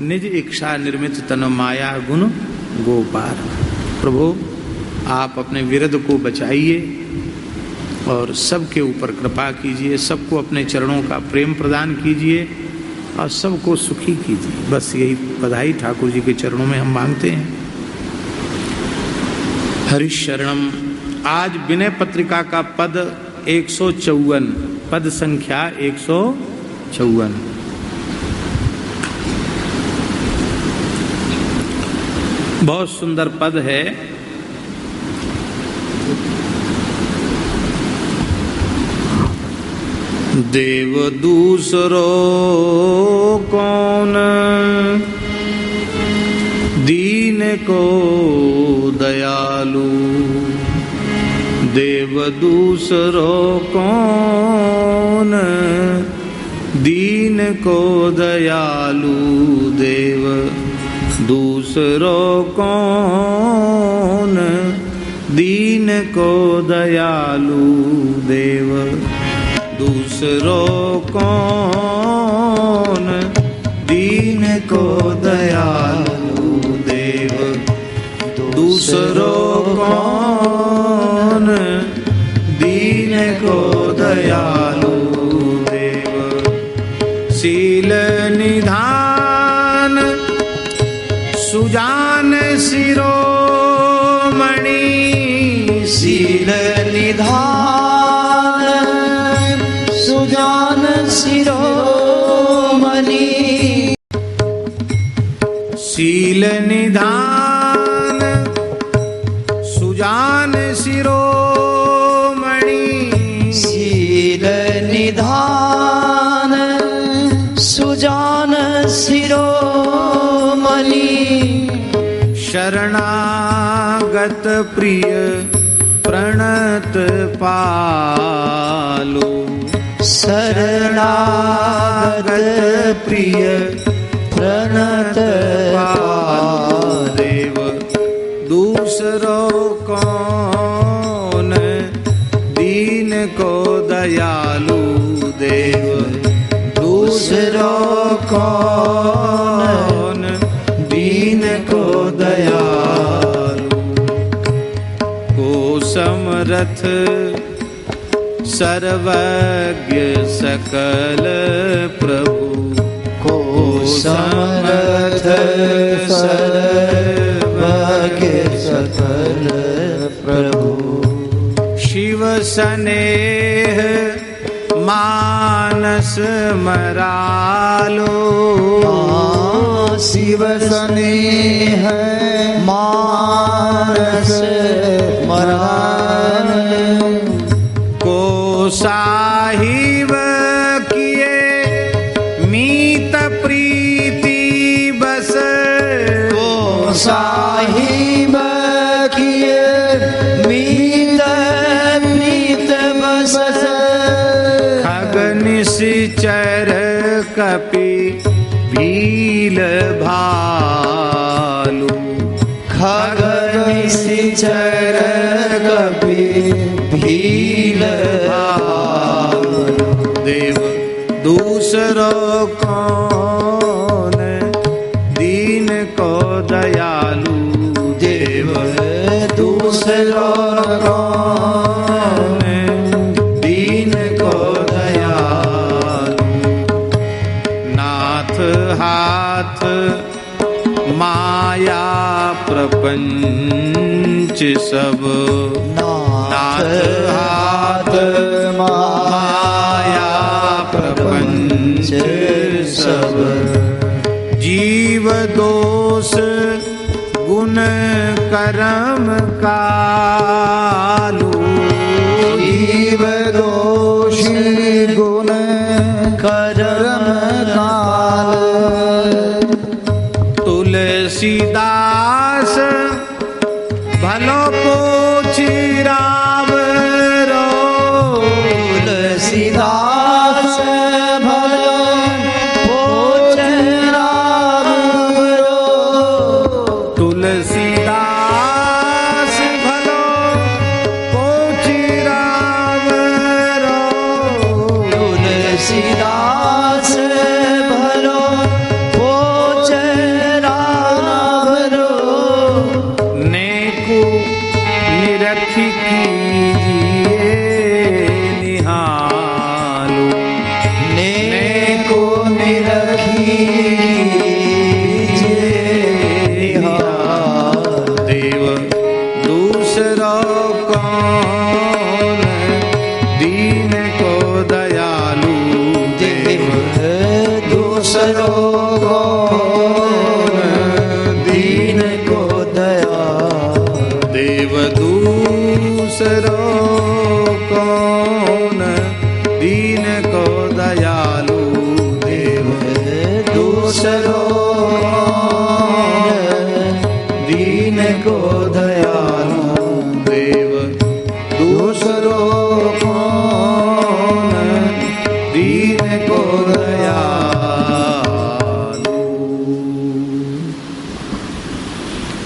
निज इच्छा निर्मित तन माया गुण गोपार। प्रभु आप अपने विरध को बचाइए और सबके ऊपर कृपा कीजिए, सबको अपने चरणों का प्रेम प्रदान कीजिए और सबको सुखी कीजिए। बस यही बधाई ठाकुर जी के चरणों में हम मांगते हैं। हरिशरणम। आज विनय पत्रिका का पद 154, पद संख्या 154। बहुत सुंदर पद है। देव दूसरो कौन, दीन को दयालु। देव दूसरो कौन, दीन को दयालु। देव दूसरो कौन, दीन को दयालु। देव दूसरो कौन, दीन को दयालु। देव दूसरो कौन, दीन को दयालु। देव शील निधान सुजान शिरोमणि। शील निधान सुजान शिरोमणि। शील निधान सुजान शिरोमणि। शील निधान सुजान शिरोमणि। शरणागत प्रिय प्रणत पालो। शरणागत प्रिय प्रणत पालो। देव दूसरो कौन, दीन को दयालु। देव दूसरो कौन, दीन को दयालु। को समरथ सर्वज्ञ सकल प्रभु। को समरथ सर्वज्ञ सकल प्रभु। शिव स्नेह मानस मरालो। शिव स्नेह मानस मरालो। को साहिब किए मीत प्रीति बस। को साहिब किए मीत प्रीत बस। निश्चर कपि भील भालू। खग निश्चर कपि भील भालू। देव दूसरो कौन, दीन को दयालु। देव दूसरो कौन, दीन को हाथ माया प्रपंच सब। नाथ हाथ माया प्रपंच सब। जीव दोष गुण कर्म कालू। जीव दोष गुण कर्म काल। तुलसीदास भलो पोछी राम रो। तुलसीदास भलो पोछ राम रो। तुलसीदास भलो पोछी राम रो। तुलसीदास भलो पोछ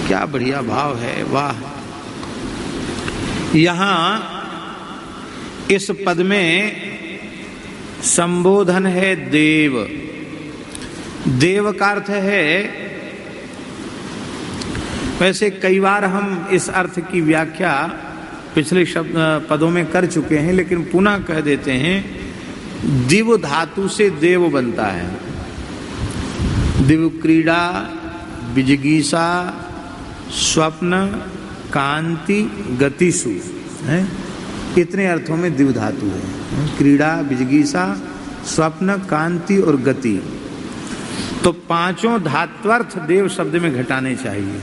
क्या बढ़िया भाव है, वाह। यहां इस पद में संबोधन है देव। देव का अर्थ है, वैसे कई बार हम इस अर्थ की व्याख्या पिछले पदों में कर चुके हैं, लेकिन पुनः कह देते हैं। दिव धातु से देव बनता है। दिव क्रीड़ा, विजिगीषा, स्वप्न, कांति, गतिषु है, इतने अर्थों में दिव धातु है। क्रीड़ा, विजिगीषा, स्वप्न, कांति और गति। तो पांचों धात्वर्थ देव शब्द में घटाने चाहिए।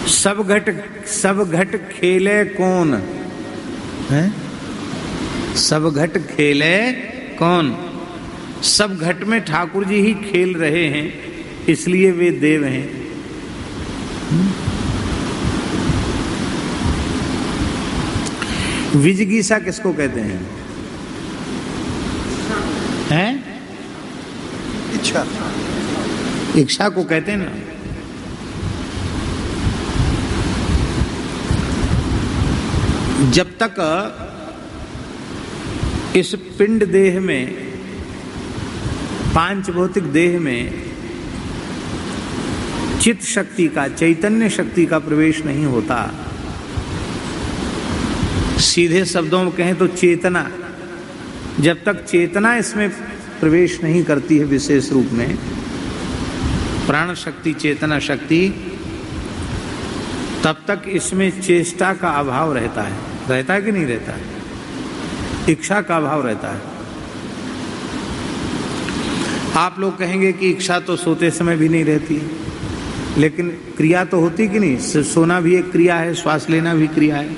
सब घट खेले कौन है? सब घट खेले कौन? सब घट में ठाकुर जी ही खेल रहे हैं, इसलिए वे देव हैं। विजिगीषा किसको कहते हैं? हैं? इच्छा को कहते हैं ना। जब तक इस पिंड देह में, पांच भौतिक देह में चित्त शक्ति का, चैतन्य शक्ति का प्रवेश नहीं होता, सीधे शब्दों में कहें तो चेतना, जब तक चेतना इसमें प्रवेश नहीं करती है विशेष रूप में, प्राण शक्ति, चेतना शक्ति, तब तक इसमें चेष्टा का अभाव रहता है कि नहीं रहता है? इच्छा का अभाव रहता है। आप लोग कहेंगे कि इच्छा तो सोते समय भी नहीं रहती, लेकिन क्रिया तो होती कि नहीं? सोना भी एक क्रिया है, श्वास लेना भी क्रिया है,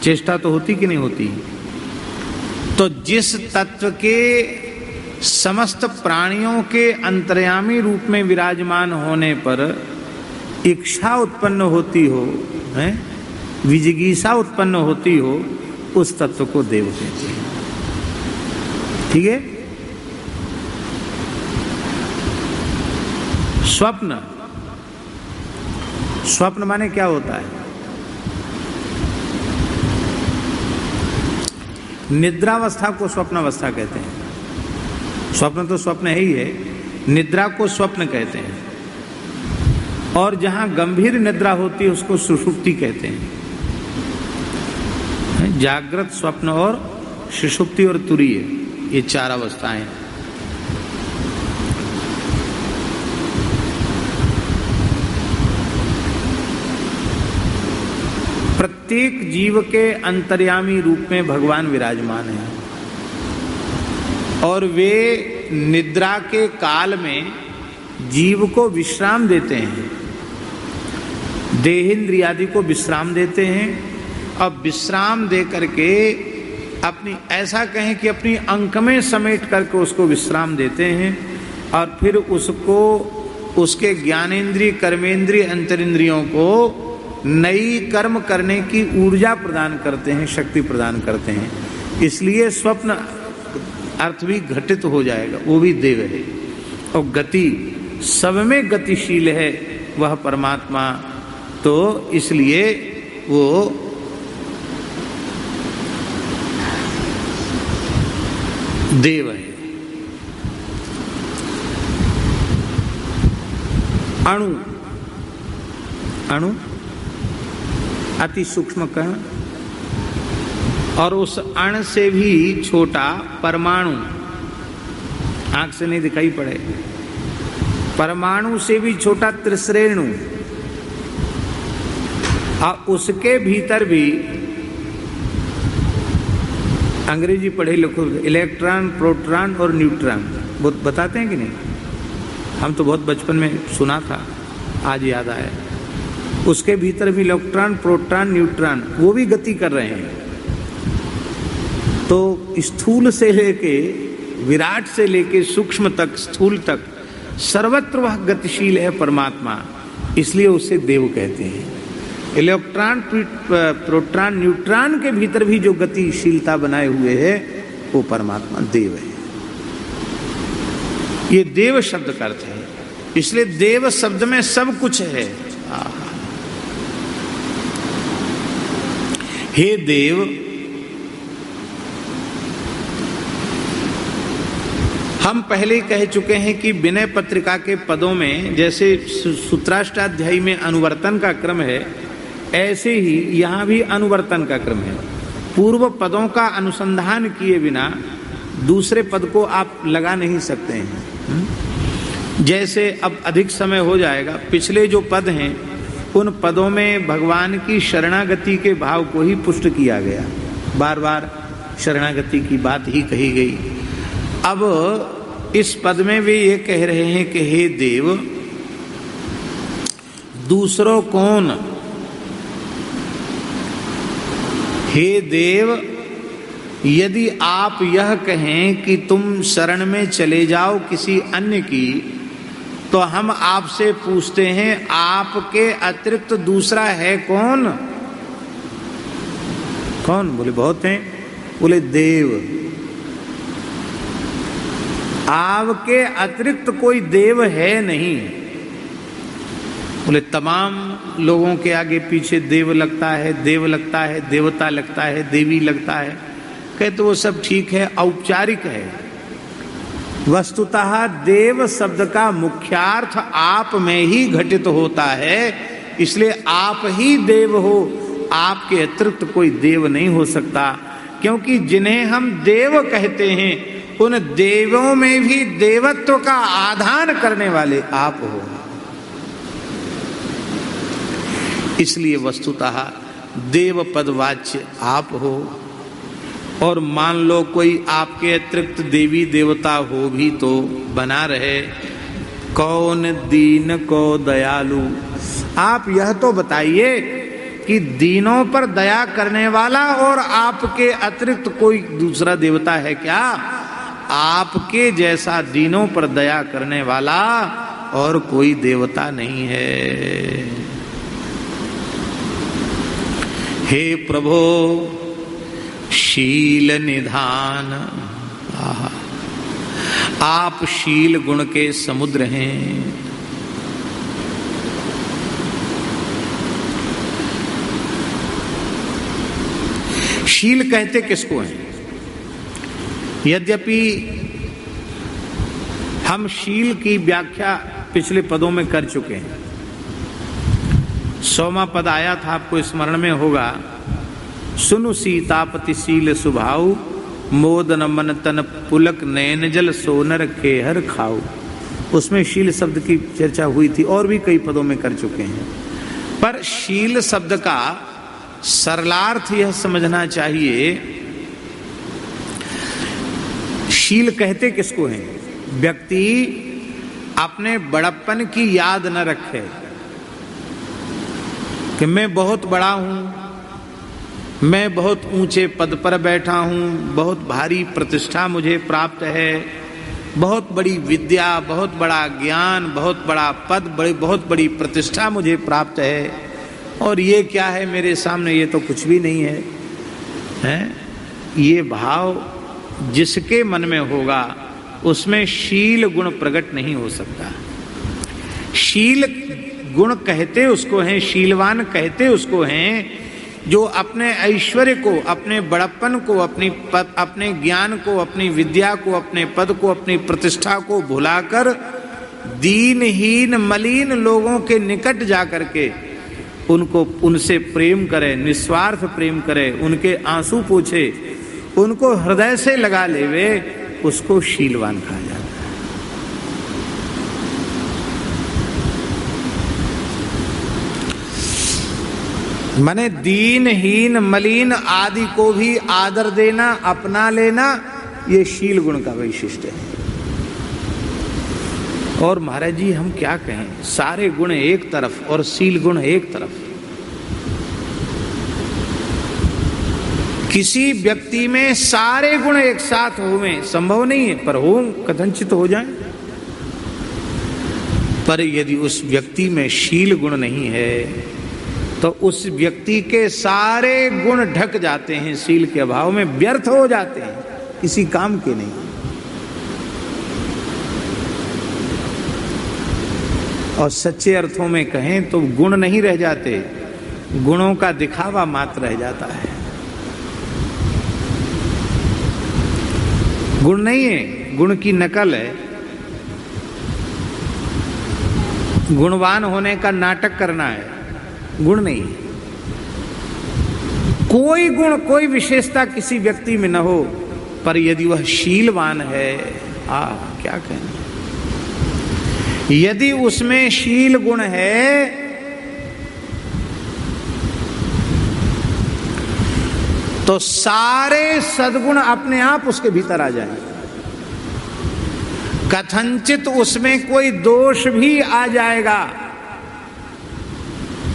चेष्टा तो होती कि नहीं होती? तो जिस तत्व के समस्त प्राणियों के अंतर्यामी रूप में विराजमान होने पर इच्छा उत्पन्न होती हो, है, विजिगीषा उत्पन्न होती हो, उस तत्व को देव कहते हैं। ठीक है? स्वप्न, स्वप्न माने क्या होता है? निद्रावस्था को स्वप्नावस्था कहते हैं। स्वप्न तो स्वप्न है ही है, निद्रा को स्वप्न कहते हैं। और जहां गंभीर निद्रा होती है उसको सुषुप्ति कहते हैं। जागृत, स्वप्न और सुषुप्ति और तुरीय, ये चार अवस्थाएं। प्रत्येक जीव के अंतर्यामी रूप में भगवान विराजमान है, और वे निद्रा के काल में जीव को विश्राम देते हैं, देहेंद्रियादि को विश्राम देते हैं। अब विश्राम दे करके अपनी, ऐसा कहें कि अपनी अंक में समेट करके उसको विश्राम देते हैं, और फिर उसको, उसके ज्ञानेंद्रिय, कर्मेंद्रिय, अंतरिंद्रियों को नई कर्म करने की ऊर्जा प्रदान करते हैं, शक्ति प्रदान करते हैं। इसलिए स्वप्न अर्थ भी घटित हो जाएगा, वो भी देव है। और गति, सब में गतिशील है वह परमात्मा, तो इसलिए वो देव है। अणु, अणु अति सूक्ष्म कण, और उस अण से भी छोटा परमाणु, आंख से नहीं दिखाई पड़े, परमाणु से भी छोटा त्रिश्रेणु, और उसके भीतर भी, अंग्रेजी पढ़े लिखो, इलेक्ट्रॉन, प्रोटॉन और न्यूट्रॉन, वो बताते हैं कि नहीं? हम तो बहुत बचपन में सुना था, आज याद आया। उसके भीतर भी इलेक्ट्रॉन, प्रोटॉन, न्यूट्रॉन, वो भी गति कर रहे हैं। तो स्थूल से लेके, विराट से लेके सूक्ष्म तक, स्थूल तक, सर्वत्र वह गतिशील है परमात्मा, इसलिए उसे देव कहते हैं। इलेक्ट्रॉन, प्रोटॉन, न्यूट्रॉन के भीतर भी जो गतिशीलता बनाए हुए है वो परमात्मा देव है। ये देव शब्द का अर्थ है। इसलिए देव शब्द में सब कुछ है। हे देव, हम पहले कह चुके हैं कि विनय पत्रिका के पदों में जैसे सूत्राष्टाध्यायी में अनुवर्तन का क्रम है, ऐसे ही यहाँ भी अनुवर्तन का क्रम है। पूर्व पदों का अनुसंधान किए बिना दूसरे पद को आप लगा नहीं सकते हैं। जैसे अब अधिक समय हो जाएगा, पिछले जो पद हैं उन पदों में भगवान की शरणागति के भाव को ही पुष्ट किया गया, बार बार शरणागति की बात ही कही गई। अब इस पद में वे ये कह रहे हैं कि हे देव, दूसरों कौन? हे देव, यदि आप यह कहें कि तुम शरण में चले जाओ किसी अन्य की, तो हम आपसे पूछते हैं आपके अतिरिक्त दूसरा है कौन? कौन? बोले बहुत हैं। बोले देव, आपके अतिरिक्त कोई देव है नहीं। बोले तमाम लोगों के आगे पीछे देव लगता है, देव लगता है, देवता लगता है, देवी लगता है। कहते वो सब ठीक है, औपचारिक है। वस्तुतः देव शब्द का मुख्यार्थ आप में ही घटित होता है, इसलिए आप ही देव हो, आपके अतिरिक्त कोई देव नहीं हो सकता। क्योंकि जिन्हें हम देव कहते हैं उन देवों में भी देवत्व का आधान करने वाले आप हो, इसलिए वस्तुतः देव पदवाच्य आप हो। और मान लो कोई आपके अतिरिक्त देवी देवता हो भी तो बना रहे, कौन दीन को दयालु। आप यह तो बताइए कि दीनों पर दया करने वाला और आपके अतिरिक्त कोई दूसरा देवता है क्या? आपके जैसा दीनों पर दया करने वाला और कोई देवता नहीं है। हे प्रभो शील निधान, आप शील गुण के समुद्र हैं। शील कहते किसको हैं? यद्यपि हम शील की व्याख्या पिछले पदों में कर चुके हैं। 100वां पद आया था, आपको स्मरण में होगा, सुनु सीतापति शील सुभाऊ, मोदन मन तन पुलक नयन जल सोनर खेहर खाऊ। उसमें शील शब्द की चर्चा हुई थी और भी कई पदों में कर चुके हैं। पर शील शब्द का सरलार्थ यह समझना चाहिए, शील कहते किसको हैं? व्यक्ति अपने बड़प्पन की याद न रखे कि मैं बहुत बड़ा हूं, मैं बहुत ऊंचे पद पर बैठा हूं, बहुत भारी प्रतिष्ठा मुझे प्राप्त है, बहुत बड़ी विद्या, बहुत बड़ा ज्ञान, बहुत बड़ा पद, बहुत बड़ी प्रतिष्ठा मुझे प्राप्त है, और ये क्या है मेरे सामने? ये तो कुछ भी नहीं है, हैं? ये भाव जिसके मन में होगा उसमें शील गुण प्रकट नहीं हो सकता। शील गुण कहते उसको हैं, शीलवान कहते उसको हैं जो अपने ऐश्वर्य को, अपने बड़प्पन को, अपने ज्ञान को, अपनी विद्या को, अपने पद को, अपनी प्रतिष्ठा को भुलाकर दीनहीन मलिन लोगों के निकट जाकर के उनको, उनसे प्रेम करे, निस्वार्थ प्रेम करे, उनके आंसू पोंछे, उनको हृदय से लगा लेवे, उसको शीलवान कहा जाता है। माने दीनहीन मलिन आदि को भी आदर देना, अपना लेना, ये शील गुण का वैशिष्ट है। और महाराज जी हम क्या कहें, सारे गुण एक तरफ और शील गुण एक तरफ। किसी व्यक्ति में सारे गुण एक साथ होवें संभव नहीं है, पर हो कथनचित हो जाए। पर यदि उस व्यक्ति में शील गुण नहीं है तो उस व्यक्ति के सारे गुण ढक जाते हैं, शील के अभाव में व्यर्थ हो जाते हैं, किसी काम के नहीं। और सच्चे अर्थों में कहें तो गुण नहीं रह जाते, गुणों का दिखावा मात्र रह जाता है। गुण नहीं है, गुण की नकल है। गुणवान होने का नाटक करना है, गुण नहीं है। कोई गुण, कोई विशेषता किसी व्यक्ति में न हो, पर यदि वह शीलवान है, क्या कहना, यदि उसमें शील गुण है तो सारे सद्गुण अपने आप उसके भीतर आ जाएंगे। कथनचित उसमें कोई दोष भी आ जाएगा,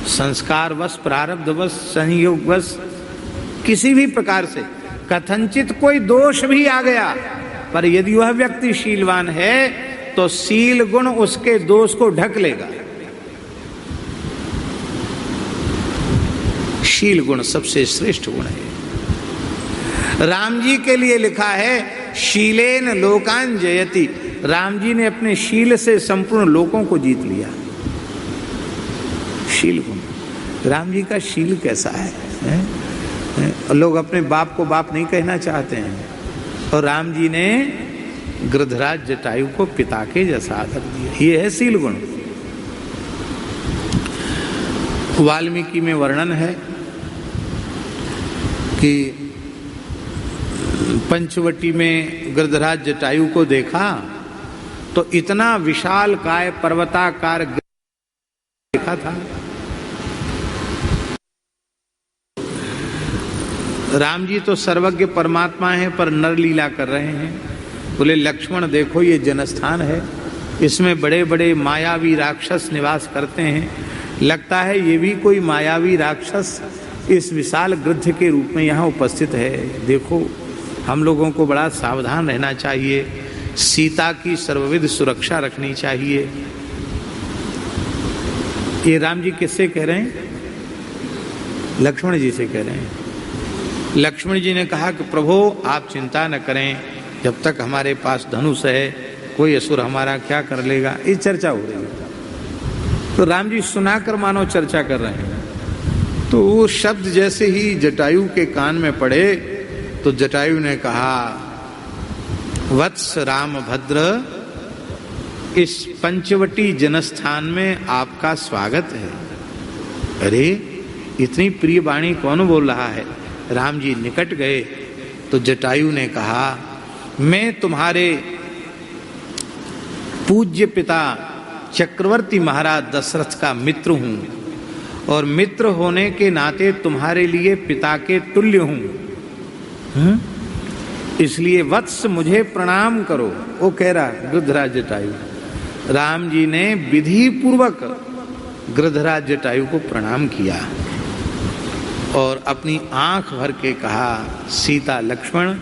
संस्कारवश, प्रारब्धवश, संयोगवश, किसी भी प्रकार से कथनचित कोई दोष भी आ गया, पर यदि वह व्यक्ति शीलवान है तो शील गुण उसके दोष को ढक लेगा। शील गुण सबसे श्रेष्ठ गुण है। राम जी के लिए लिखा है शीलेन लोकान जयति। राम जी ने अपने शील से संपूर्ण लोकों को जीत लिया। शील गुण, राम जी का शील कैसा है? लोग अपने बाप को बाप नहीं कहना चाहते हैं, और राम जी ने गृधराज जटायु को पिता के जैसा आदर दिया। ये है शील गुण। वाल्मीकि में वर्णन है कि पंचवटी में गृधराज जटायु को देखा तो इतना विशाल काय पर्वताकार देखा था। राम जी तो सर्वज्ञ परमात्मा हैं, पर नर लीला कर रहे हैं। बोले लक्ष्मण देखो ये जनस्थान है, इसमें बड़े बड़े मायावी राक्षस निवास करते हैं। लगता है ये भी कोई मायावी राक्षस इस विशाल गृध्र के रूप में यहाँ उपस्थित है। देखो हम लोगों को बड़ा सावधान रहना चाहिए, सीता की सर्वविध सुरक्षा रखनी चाहिए। ये राम जी किससे कह रहे हैं? लक्ष्मण जी से कह रहे हैं। लक्ष्मण जी ने कहा कि प्रभु आप चिंता न करें, जब तक हमारे पास धनुष है कोई असुर हमारा क्या कर लेगा। ये चर्चा हो रही है। तो राम जी सुनाकर मानो चर्चा कर रहे हैं। तो वो शब्द जैसे ही जटायु के कान में पड़े तो जटायु ने कहा वत्स राम भद्र, इस पंचवटी जनस्थान में आपका स्वागत है। अरे इतनी प्रिय वाणी कौन बोल रहा है? राम जी निकट गए तो जटायु ने कहा मैं तुम्हारे पूज्य पिता चक्रवर्ती महाराज दशरथ का मित्र हूं, और मित्र होने के नाते तुम्हारे लिए पिता के तुल्य हूं। इसलिए वत्स मुझे प्रणाम करो। वो कह रहा गृधराज जटायु। राम जी ने विधि पूर्वक गृधराज जटायु को प्रणाम किया और अपनी आंख भर के कहा सीता लक्ष्मण,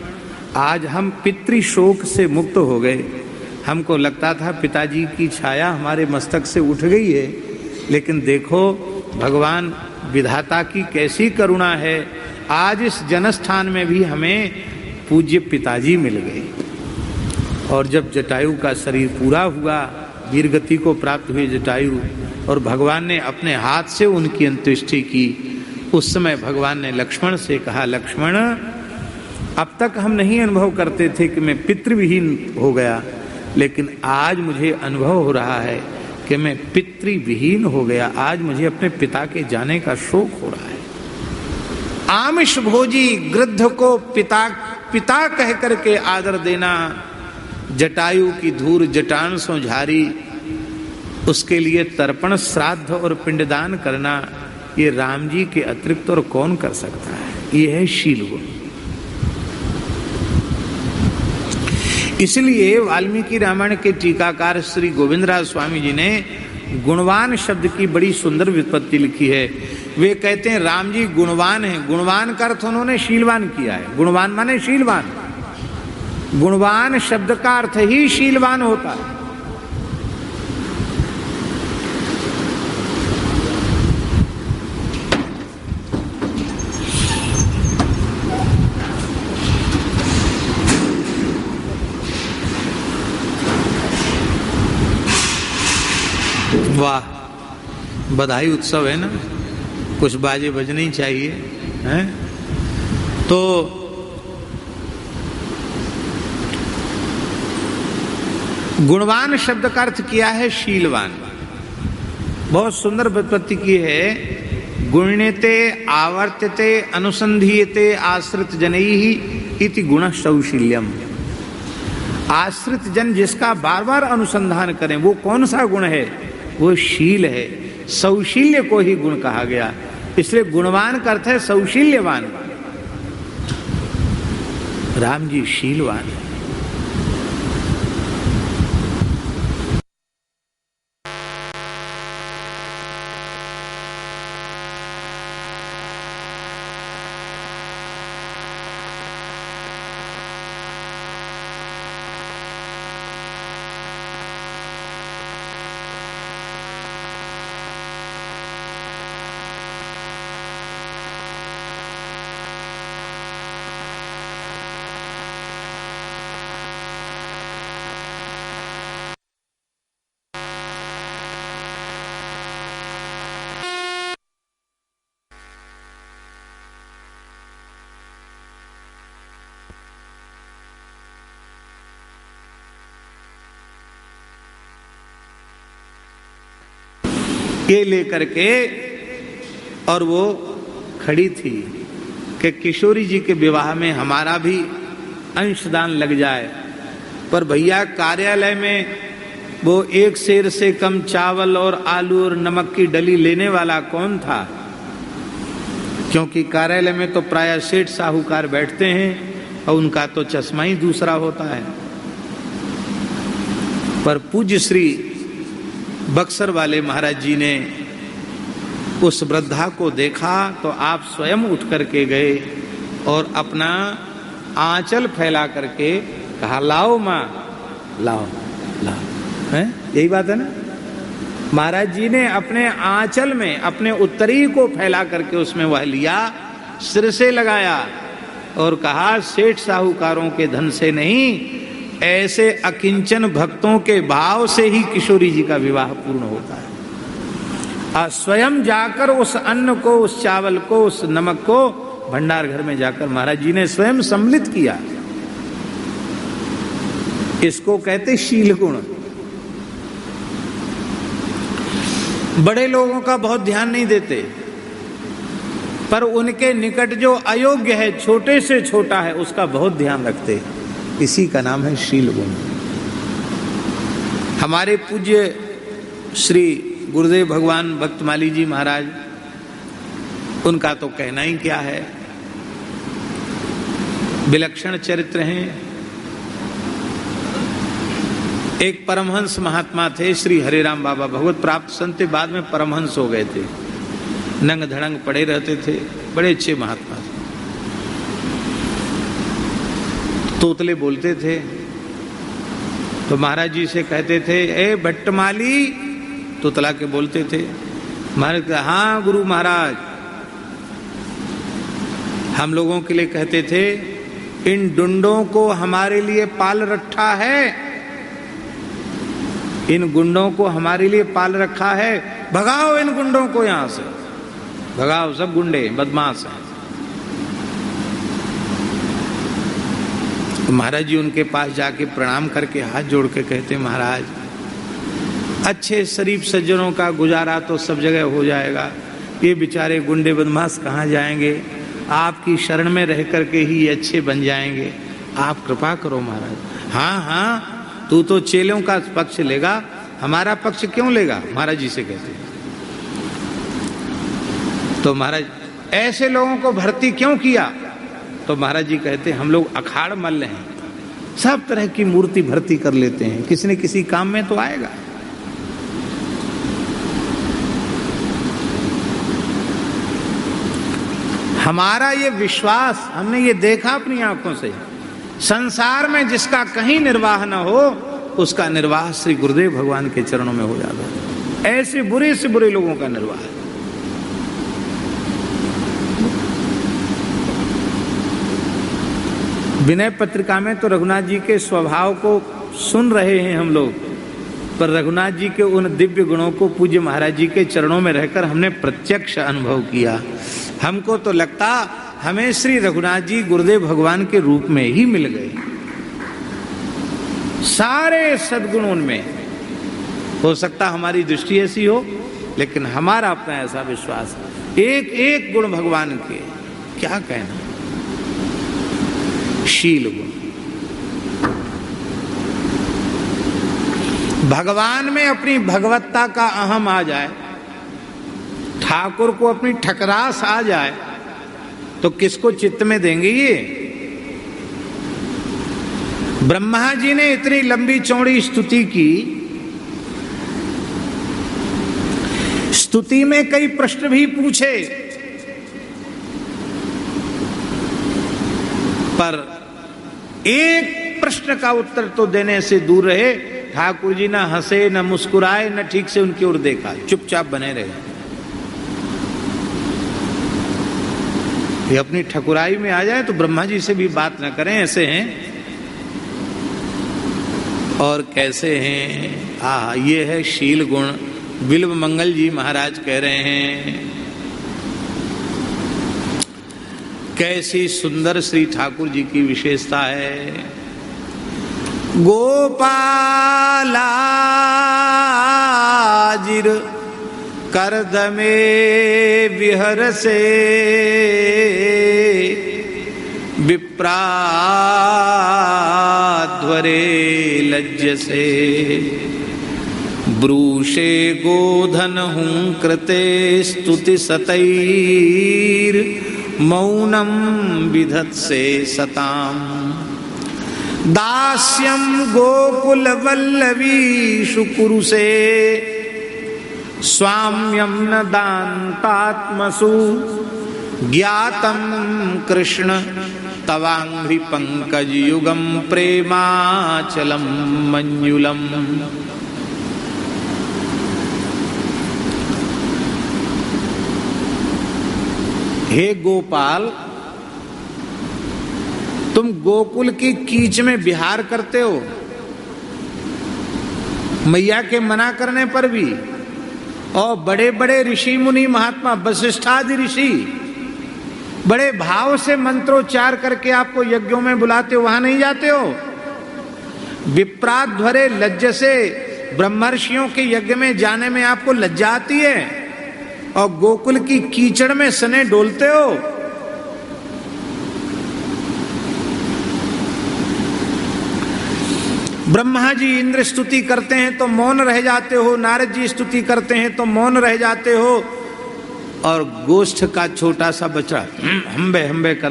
आज हम पितृशोक से मुक्त हो गए। हमको लगता था पिताजी की छाया हमारे मस्तक से उठ गई है, लेकिन देखो भगवान विधाता की कैसी करुणा है, आज इस जनस्थान में भी हमें पूज्य पिताजी मिल गए। और जब जटायु का शरीर पूरा हुआ, वीरगति को प्राप्त हुए जटायु, और भगवान ने अपने हाथ से उनकी अंत्येष्टि की, उस समय भगवान ने लक्ष्मण से कहा लक्ष्मण, अब तक हम नहीं अनुभव करते थे कि मैं पितृविहीन हो गया, लेकिन आज मुझे अनुभव हो रहा है कि मैं पितृविहीन हो गया। आज मुझे अपने पिता के जाने का शोक हो रहा है। आमिष भोजी गृध्र को पिता पिता कह करके आदर देना, जटायु की धूर जटान सो झारी, उसके लिए तर्पण श्राद्ध और पिंडदान करना, ये राम जी के अतिरिक्त और कौन कर सकता है। ये है शील गुण। इसलिए वाल्मीकि रामायण के टीकाकार श्री गोविंदराज स्वामी जी ने गुणवान शब्द की बड़ी सुंदर व्युत्पत्ति लिखी है। वे कहते हैं राम जी गुणवान हैं। गुणवान का अर्थ उन्होंने शीलवान किया है। गुणवान माने शीलवान। गुणवान शब्द का अर्थ ही शीलवान होता है। वाह, बधाई उत्सव है ना, कुछ बाजे बजने ही चाहिए हैं। तो गुणवान शब्द का अर्थ किया है शीलवान। बहुत सुंदर व्युत्पत्ति की है। गुण्यते आवर्त्यते अनुसंधीयते आश्रित जनैहि इति गुण सौशील्यम। आश्रित जन जिसका बार बार अनुसंधान करें, वो कौन सा गुण है? वो शील है। सौशील्य को ही गुण कहा गया, इसलिए गुणवान का अर्थ है सौशील्यवान। राम जी शीलवान है। ये लेकर के और वो खड़ी थी कि किशोरी जी के विवाह में हमारा भी अंशदान लग जाए। पर भैया कार्यालय में वो एक सेर से कम चावल और आलू और नमक की डली लेने वाला कौन था? क्योंकि कार्यालय में तो प्राय सेठ साहूकार बैठते हैं और उनका तो चश्मा ही दूसरा होता है। पर पूज्य श्री बक्सर वाले महाराज जी ने उस वृद्धा को देखा तो आप स्वयं उठ करके गए और अपना आंचल फैला करके कहा, लाओ माँ, लाओ लाओ। है यही बात है ना। महाराज जी ने अपने आंचल में अपने उत्तरी को फैला करके उसमें वह लिया, सिर से लगाया और कहा, सेठ साहूकारों के धन से नहीं, ऐसे अकिंचन भक्तों के भाव से ही किशोरी जी का विवाह पूर्ण होता है। स्वयं जाकर उस अन्न को, उस चावल को, उस नमक को भंडार घर में जाकर महाराज जी ने स्वयं सम्मिलित किया। इसको कहते शील गुण। बड़े लोगों का बहुत ध्यान नहीं देते, पर उनके निकट जो अयोग्य है, छोटे से छोटा है, उसका बहुत ध्यान रखते। इसी का नाम है शील गुण। हमारे पूज्य श्री गुरुदेव भगवान भक्तमाली जी महाराज, उनका तो कहना ही क्या है, विलक्षण चरित्र हैं। एक परमहंस महात्मा थे, श्री हरिराम बाबा, भगवत प्राप्त संत, बाद में परमहंस हो गए थे। नंग धड़ंग पड़े रहते थे, बड़े अच्छे महात्मा थे। तोतले बोलते थे तो महाराज जी से कहते थे, ए भट्टमाली, तोतला के बोलते थे। महाराज कहते, हाँ गुरु महाराज। हम लोगों के लिए कहते थे, इन डुंडों को हमारे लिए पाल रखा है, इन गुंडों को हमारे लिए पाल रखा है, भगाओ इन गुंडों को यहां से, भगाओ, सब गुंडे बदमाश हैं। तो महाराज जी उनके पास जाके प्रणाम करके हाथ जोड़ के कहते, महाराज, अच्छे शरीफ सज्जनों का गुजारा तो सब जगह हो जाएगा, ये बेचारे गुंडे बदमाश कहाँ जाएंगे? आपकी शरण में रह करके ही अच्छे बन जाएंगे, आप कृपा करो महाराज। हाँ हाँ, तू तो चेलों का पक्ष लेगा, हमारा पक्ष क्यों लेगा? महाराज जी से कहते। तो महाराज, ऐसे लोगों को भर्ती क्यों किया? तो महाराज जी कहते, हम लोग अखाड़ मल्ल हैं, सब तरह की मूर्ति भर्ती कर लेते हैं, किसी न किसी काम में तो आएगा। हमारा ये विश्वास, हमने ये देखा अपनी आंखों से, संसार में जिसका कहीं निर्वाह न हो, उसका निर्वाह श्री गुरुदेव भगवान के चरणों में हो जाता है। ऐसे बुरे से बुरे लोगों का निर्वाह। विनय पत्रिका में तो रघुनाथ जी के स्वभाव को सुन रहे हैं हम लोग। पर रघुनाथ जी के उन दिव्य गुणों को पूज्य महाराज जी के चरणों में रहकर हमने प्रत्यक्ष अनुभव किया। हमको तो लगता हमें श्री रघुनाथ जी गुरुदेव भगवान के रूप में ही मिल गए। सारे सद्गुण उनमें, हो सकता हमारी दृष्टि ऐसी हो, लेकिन हमारा अपना ऐसा विश्वास, एक एक गुण भगवान के, क्या कहना। शील गुण, भगवान में अपनी भगवत्ता का अहम आ जाए, ठाकुर को अपनी ठकरास आ जाए, तो किसको चित्त में देंगे ये। ब्रह्मा जी ने इतनी लंबी चौड़ी स्तुति की, स्तुति में कई प्रश्न भी पूछे, पर एक प्रश्न का उत्तर तो देने से दूर रहे। ठाकुर जी ना हंसे, न मुस्कुराए, न ठीक से उनकी ओर देखा, चुपचाप बने रहे। ये अपनी ठकुराई में आ जाए तो ब्रह्मा जी से भी बात न करें, ऐसे हैं। और कैसे हैं, ये है शील गुण। बिल्व मंगल जी महाराज कह रहे हैं, कैसी सुंदर श्री ठाकुर जी की विशेषता है। गोपालाजिर करदमे विहरसे विप्राध्वरे लज्जसे ब्रूषे गोधन हूं कृते स्तुति सतैर मौनम विधत्से सताम दास्यम गोकुल वल्लवीषु कुरुसे स्वाम्यम न दान्तात्मसु ज्ञातम कृष्ण तवांघ्रि पंकज युगम प्रेमाचलम मंजुलम। हे गोपाल, तुम गोकुल की कीच में विहार करते हो, मैया के मना करने पर भी, और बड़े बड़े ऋषि मुनि महात्मा वशिष्ठादि ऋषि बड़े भाव से मंत्रोच्चार करके आपको यज्ञों में बुलाते हो, वहां नहीं जाते हो। विप्राध्वरे लज्ज से, ब्रह्मर्षियों के यज्ञ में जाने में आपको लज्जा आती है, और गोकुल की कीचड़ में सने डोलते हो। ब्रह्मा जी इंद्र स्तुति करते हैं तो मौन रह जाते हो, नारद जी स्तुति करते हैं तो मौन रह जाते हो, और गोष्ठ का छोटा सा बच्चा हम्बे हम्बे कर